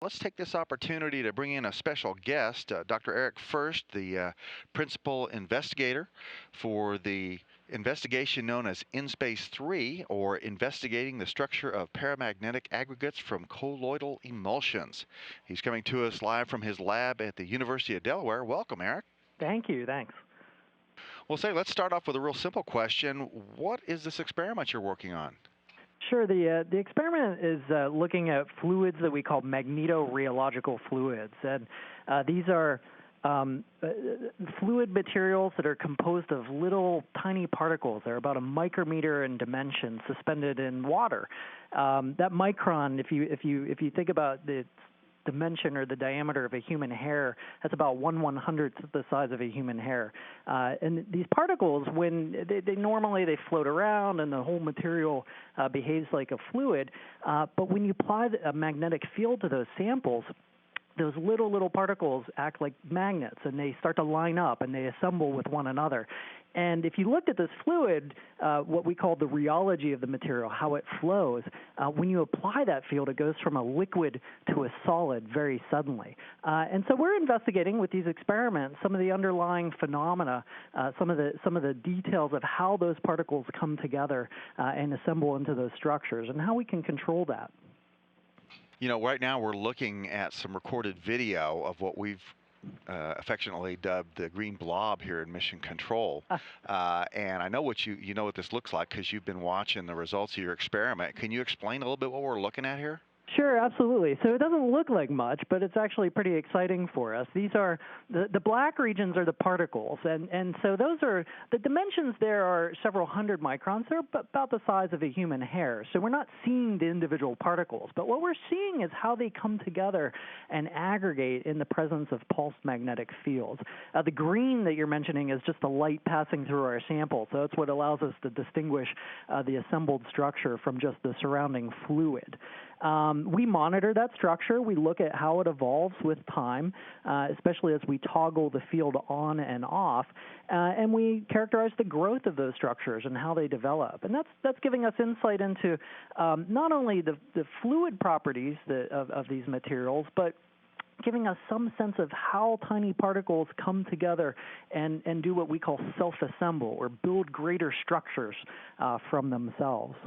Let's take this opportunity to bring in a special guest, Dr. Eric Furst, the principal investigator for the investigation known as InSpace 3, or Investigating the Structure of Paramagnetic Aggregates from Colloidal Emulsions. He's coming to us live from his lab at the University of Delaware. Welcome, Eric. Thank you. Thanks. Well, let's start off with a real simple question. What is this experiment you're working on? Sure. The experiment is looking at fluids that we call magnetorheological fluids, and these are fluid materials that are composed of little tiny particles. They're about a micrometer in dimension, suspended in water. That micron, if you think about the dimension or the diameter of a human hair, that's about 1/100th the size of a human hair. And these particles, when they normally float around and the whole material behaves like a fluid, but when you apply a magnetic field to those samples, those little particles act like magnets, and they start to line up and they assemble with one another. And if you looked at this fluid, what we call the rheology of the material, how it flows, when you apply that field, it goes from a liquid to a solid very suddenly. And so we're investigating with these experiments some of the underlying phenomena, some of the details of how those particles come together and assemble into those structures, and how we can control that. You know, right now we're looking at some recorded video of what we've affectionately dubbed the Green Blob here in Mission Control. And I know what you know what this looks like because you've been watching the results of your experiment. Can you explain a little bit what we're looking at here? Sure, absolutely. So it doesn't look like much, but it's actually pretty exciting for us. These are the black regions are the particles, and so those are the dimensions. There are several hundred microns. They're about the size of a human hair. So we're not seeing the individual particles, but what we're seeing is how they come together and aggregate in the presence of pulsed magnetic fields. The green that you're mentioning is just the light passing through our sample, so that's what allows us to distinguish the assembled structure from just the surrounding fluid. We monitor that structure. We look at how it evolves with time, especially as we toggle the field on and off, and we characterize the growth of those structures and how they develop. And that's giving us insight into not only the fluid properties of these materials, but giving us some sense of how tiny particles come together and do what we call self-assemble, or build greater structures from themselves.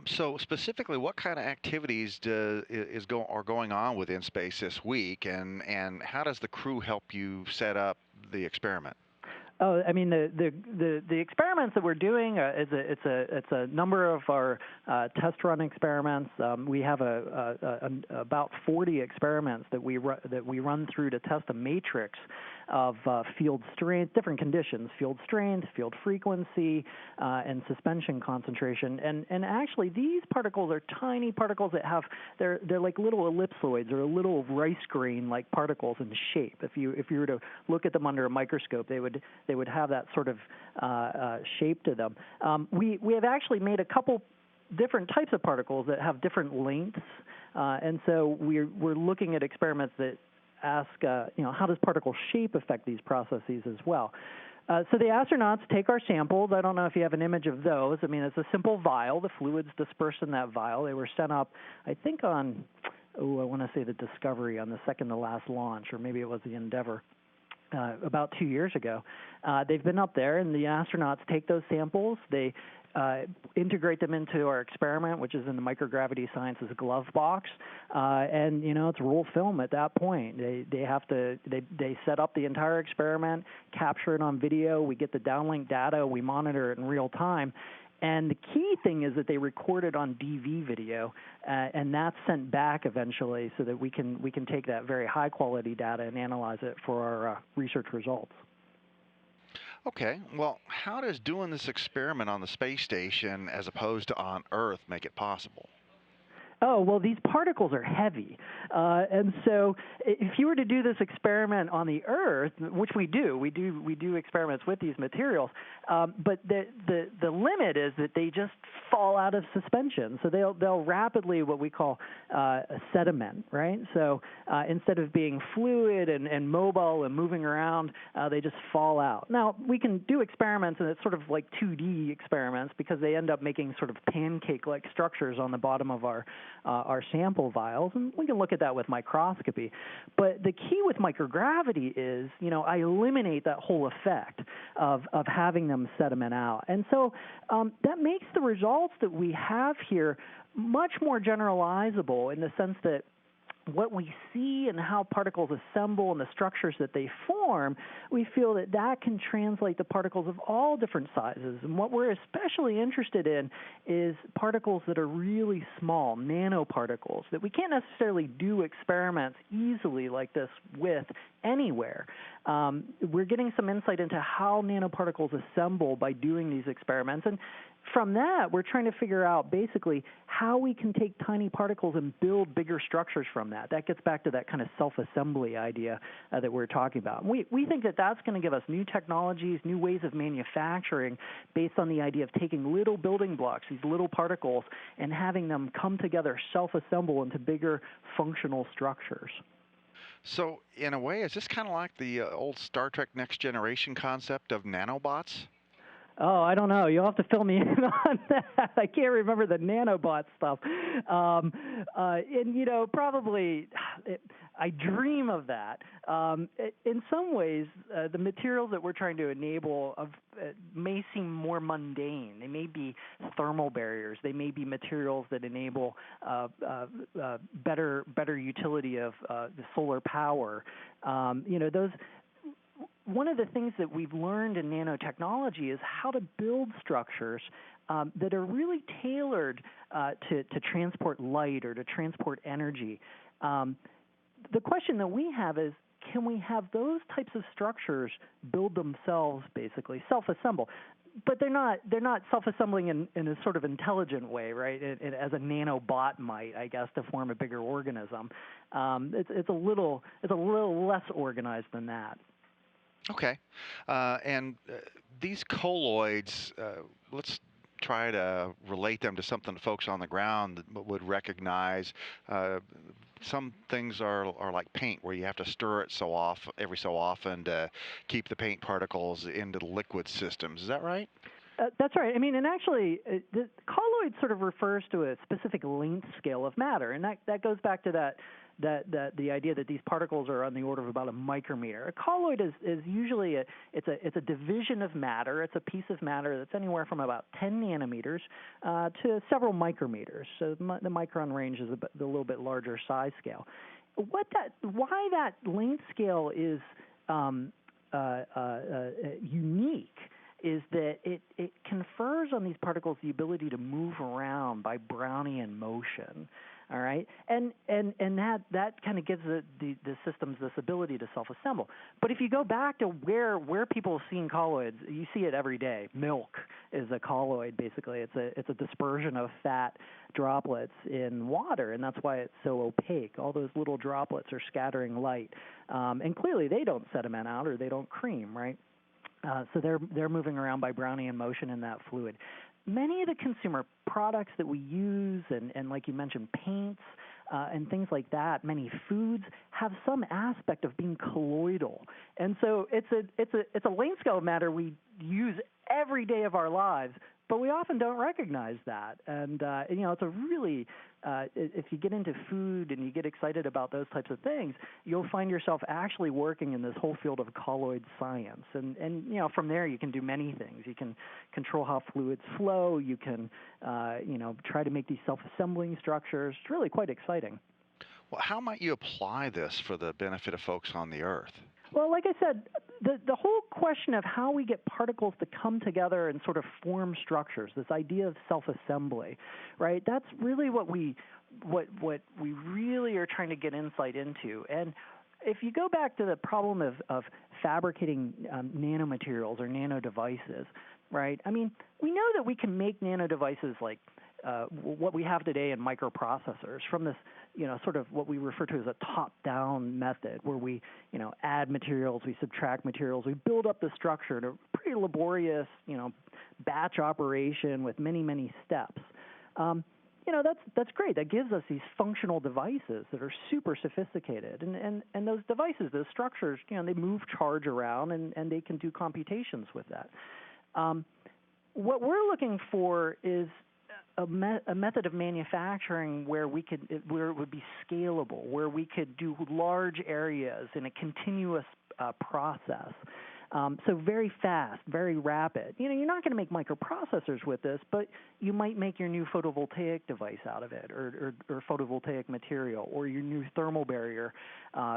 So specifically, what kind of activities are going on with InSpace this week, and how does the crew help you set up the experiment? Oh, I mean the experiments that we're doing it's a number of our test run experiments. We have about 40 experiments that we run through to test a matrix of field strength, different conditions: field strength, field frequency, and suspension concentration. And actually, these particles are tiny particles that they're like little ellipsoids, or a little rice grain like particles in shape. If you were to look at them under a microscope, they would have that sort of shape to them. We have actually made a couple different types of particles that have different lengths, and so we're looking at experiments that ask, how does particle shape affect these processes as well? So the astronauts take our samples. I don't know if you have an image of those. I mean, it's a simple vial. The fluids disperse in that vial. They were sent up, I think, on, I want to say the Discovery on the second to last launch, or maybe it was the Endeavour. About 2 years ago. They've been up there, and the astronauts take those samples. They integrate them into our experiment, which is in the Microgravity Sciences glove box, and it's roll film at that point. They set up the entire experiment, capture it on video. We get the downlink data. We monitor it in real time. And the key thing is that they record it on DV video, and that's sent back eventually, so that we can take that very high quality data and analyze it for our research results. Okay, well, how does doing this experiment on the space station as opposed to on Earth make it possible? Oh, well, these particles are heavy. And so if you were to do this experiment on the Earth, which we do experiments with these materials, but the limit is that they just fall out of suspension. So they'll rapidly, what we call sediment, right? So instead of being fluid and mobile and moving around, they just fall out. Now, we can do experiments, and it's sort of like 2D experiments, because they end up making sort of pancake-like structures on the bottom of our our sample vials, and we can look at that with microscopy. But the key with microgravity is, I eliminate that whole effect of having them sediment out. And so that makes the results that we have here much more generalizable in the sense that what we see and how particles assemble and the structures that they form, we feel that that can translate to particles of all different sizes. And what we're especially interested in is particles that are really small, nanoparticles, that we can't necessarily do experiments easily like this with anywhere. We're getting some insight into how nanoparticles assemble by doing these experiments. And from that, we're trying to figure out basically how we can take tiny particles and build bigger structures from that. That gets back to that kind of self-assembly idea that we're talking about. We think that that's going to give us new technologies, new ways of manufacturing based on the idea of taking little building blocks, these little particles, and having them come together, self-assemble into bigger functional structures. So, in a way, is this kind of like the old Star Trek Next Generation concept of nanobots? Oh, I don't know. You'll have to fill me in on that. I can't remember the nanobot stuff. And, probably I dream of that. In some ways, the materials that we're trying to enable may seem more mundane. They may be thermal barriers. They may be materials that enable better utility of the solar power. Those. One of the things that we've learned in nanotechnology is how to build structures that are really tailored to transport light or to transport energy. The question that we have is, can we have those types of structures build themselves, basically, self-assemble? But they're not self-assembling in a sort of intelligent way, right? As a nanobot might, I guess, to form a bigger organism. It's a little less organized than that. Okay. And these colloids, let's try to relate them to something that folks on the ground would recognize. Some things are like paint, where you have to stir it every so often to keep the paint particles into the liquid systems. Is that right? That's right. I mean, and actually, the colloid sort of refers to a specific length scale of matter, and that goes back to the idea that these particles are on the order of about a micrometer. A colloid is usually it's a division of matter. It's a piece of matter that's anywhere from about 10 nanometers to several micrometers. So the micron range is a little bit larger size scale. Why that length scale is unique is that it confers on these particles the ability to move around by Brownian motion. All right, and that kind of gives the systems this ability to self-assemble. But if you go back to where people have seen colloids, you see it every day. Milk is a colloid, basically. It's a dispersion of fat droplets in water, and that's why it's so opaque. All those little droplets are scattering light, and clearly they don't sediment out or they don't cream, right? So they're moving around by Brownian motion in that fluid. Many of the consumer products that we use, and like you mentioned, paints and things like that, many foods have some aspect of being colloidal, and so it's a length scale of matter we use every day of our lives, but we often don't recognize that. And it's a really if you get into food and you get excited about those types of things, you'll find yourself actually working in this whole field of colloid science. And from there you can do many things. You can control how fluids flow. You can try to make these self-assembling structures. It's really quite exciting. Well, how might you apply this for the benefit of folks on the Earth? Well, like I said, the whole question of how we get particles to come together and sort of form structures, this idea of self-assembly, right? That's really what we really are trying to get insight into. And if you go back to the problem of fabricating nanomaterials or nanodevices, right? I mean, we know that we can make nanodevices like what we have today in microprocessors from this, sort of what we refer to as a top-down method, where we, add materials, we subtract materials, we build up the structure in a pretty laborious, batch operation with many, many steps. That's great. That gives us these functional devices that are super sophisticated. And those devices, those structures, they move charge around and they can do computations with that. What we're looking for is a method of manufacturing where where it would be scalable, where we could do large areas in a continuous process. So very fast, very rapid. You know, you're not going to make microprocessors with this, but you might make your new photovoltaic device out of it, or photovoltaic material, or your new thermal barrier,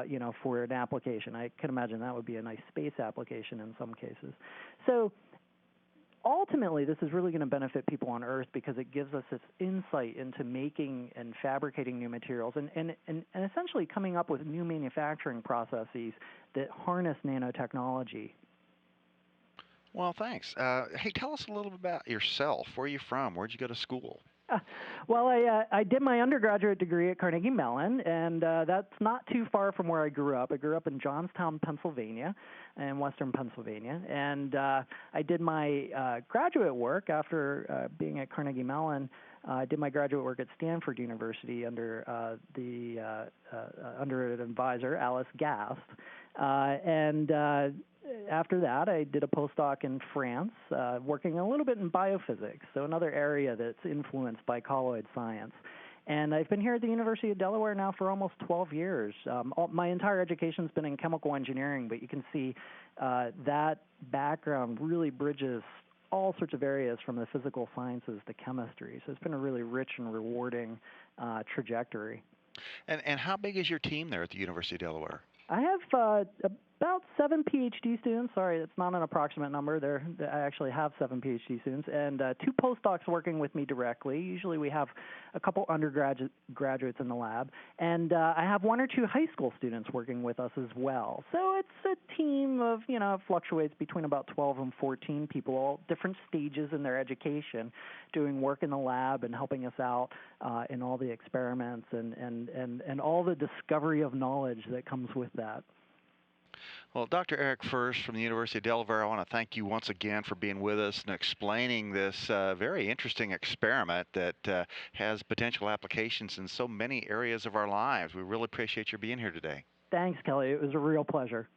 you know, for an application. I can imagine that would be a nice space application in some cases. So ultimately, this is really going to benefit people on Earth because it gives us this insight into making and fabricating new materials and essentially coming up with new manufacturing processes that harness nanotechnology. Well, thanks. Hey, tell us a little bit about yourself. Where are you from? Where'd you go to school? Well, I did my undergraduate degree at Carnegie Mellon, and that's not too far from where I grew up. I grew up in Johnstown, Pennsylvania, in western Pennsylvania, and I did my graduate work after being at Carnegie Mellon. I did my graduate work at Stanford University under under an advisor, Alice Gast, and after that, I did a postdoc in France, working a little bit in biophysics, so another area that's influenced by colloid science. And I've been here at the University of Delaware now for almost 12 years. My entire education's been in chemical engineering, but you can see that background really bridges all sorts of areas from the physical sciences to chemistry. So it's been a really rich and rewarding trajectory. And how big is your team there at the University of Delaware? I have about 7 PhD students. Sorry, that's not an approximate number. I actually have 7 PhD students and 2 postdocs working with me directly. Usually we have a couple undergraduates in the lab. And I have 1 or 2 high school students working with us as well. So it's a team of, you know, it fluctuates between about 12 and 14 people, all different stages in their education, doing work in the lab and helping us out in all the experiments and all the discovery of knowledge that comes with that. Well, Dr. Eric Furst from the University of Delaware, I want to thank you once again for being with us and explaining this very interesting experiment that has potential applications in so many areas of our lives. We really appreciate your being here today. Thanks, Kelly. It was a real pleasure.